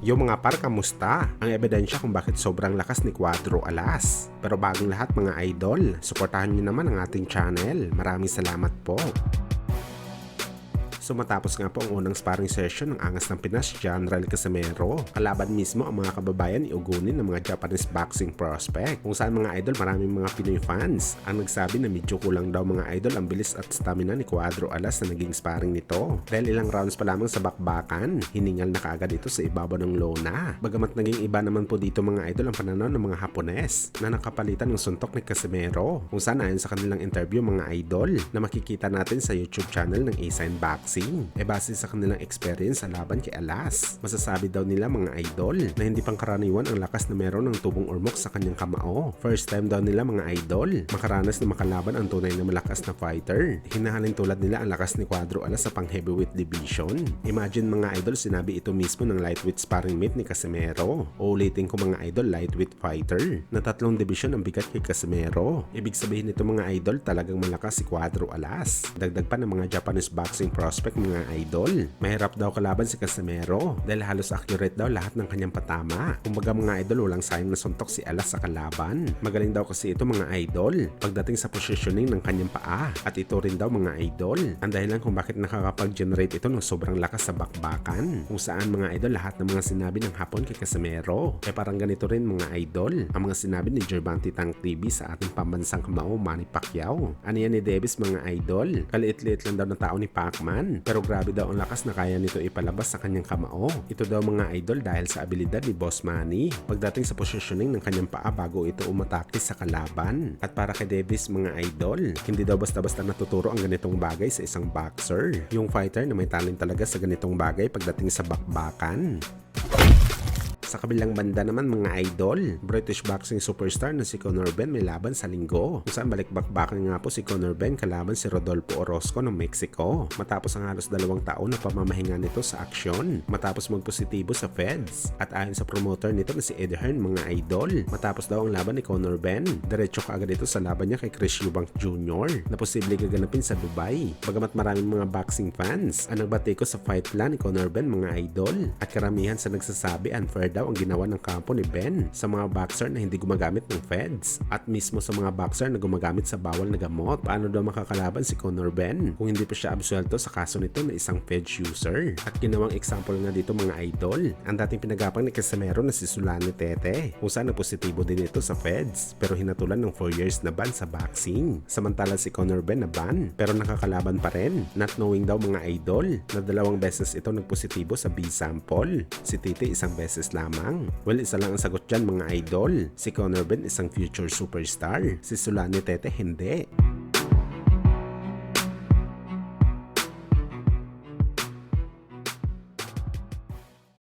Yung mga par, kamusta? Ang ebidensya kung bakit sobrang lakas ni Cuadro Alas. Pero bagong lahat mga idol, suportahan nyo naman ang ating channel. Maraming salamat po. So matapos nga po ang unang sparring session ng Angas ng Pinas, General Casimero, kalaban mismo ang mga kababayan iugunin ng mga Japanese boxing prospect. Kung saan mga idol, maraming mga Pinoy fans ang nagsabi na medyo kulang daw mga idol ang bilis at stamina ni Cuadro Alas na naging sparring nito. Dahil ilang rounds pa lamang sa bakbakan, hiningal na kaagad ito sa ibabaw ng lona. Bagamat naging iba naman po dito mga idol ang pananaw ng mga Hapones na nakapalitan ng suntok ni Casimero. Kung saan ayon sa kanilang interview mga idol na makikita natin sa YouTube channel ng A-Sign Boxing, base sa kanilang experience sa laban kay Alas, masasabi daw nila mga idol na hindi pang karaniwan ang lakas na meron ng tubong urmok sa kanyang kamao. First time daw nila mga idol makaranas na makalaban ang tunay na malakas na fighter. Hinahalin tulad nila ang lakas ni Cuadro Alas sa pang heavyweight division. Imagine mga idol, sinabi ito mismo ng lightweight sparring mate ni Casimero. Uulitin ko mga idol, lightweight fighter na 3 division ang bigat kay Casimero. Ibig sabihin nito mga idol, talagang malakas si Cuadro Alas. Dagdag pa ng mga Japanese boxing prospect mga idol, mahirap daw kalaban si Casimero dahil halos accurate daw lahat ng kanyang patama. Kumbaga mga idol, walang sayang na suntok si Alas sa kalaban. Magaling daw kasi ito mga idol pagdating sa positioning ng kanyang paa, at ito rin daw mga idol ang dahilan kung bakit nakakapag-generate ito ng sobrang lakas sa bakbakan. Kung saan mga idol, lahat ng mga sinabi ng Hapon kay Casimero parang ganito rin mga idol ang mga sinabi ni Gervonta Tank TV sa ating pambansang kamao Manny Pacquiao. Ano yan ni Davis mga idol? Kaliit-liit lang daw na tao ni Pacman, pero grabe daw ang lakas na kaya nito ipalabas sa kanyang kamao. Ito daw mga idol dahil sa abilidad ni Boss Manny pagdating sa positioning ng kanyang paa bago ito umatake sa kalaban. At para kay Davis mga idol, hindi daw basta-basta natuturo ang ganitong bagay sa isang boxer. Yung fighter na may talent talaga sa ganitong bagay pagdating sa bakbakan. Sa kabilang banda naman mga idol, British boxing superstar na si Conor Benn may laban sa linggo. Kung saan balik-bakbakan nga po si Conor Benn kalaban si Rodolfo Orozco ng Mexico. Matapos ang halos 2 taon na pamamahinga nito sa aksyon, matapos magpositibo sa feds. At ayon sa promoter nito na si Ed Hearn mga idol, matapos daw ang laban ni Conor Benn, diretso kaagad ito sa laban niya kay Chris Eubank Jr. na posible gaganapin sa Dubai. Bagamat maraming mga boxing fans ang nagbatiko sa fight plan ni Conor Benn mga idol, at karamihan sa nagsasabi unfair daw ang ginawa ng kampo ni Ben sa mga boxer na hindi gumagamit ng feds, at mismo sa mga boxer na gumagamit sa bawal na gamot. Paano daw makakalaban si Conor Benn kung hindi pa siya absuelto sa kaso nito na isang feds user? At ginawang example nga dito mga idol ang dating pinagapang ni Casimero na si Sulani Tete, kung saan positibo din ito sa feds pero hinatulan ng 4 years na ban sa boxing. Samantala si Conor Benn na ban pero nakakalaban pa rin, not knowing daw mga idol na 2 beses ito nagpositibo sa B sample. Si Tete 1 beses lamang. Well, isa lang ang sagot dyan mga idol. Si Conor Benn isang future superstar. Si Sulani Tete hindi.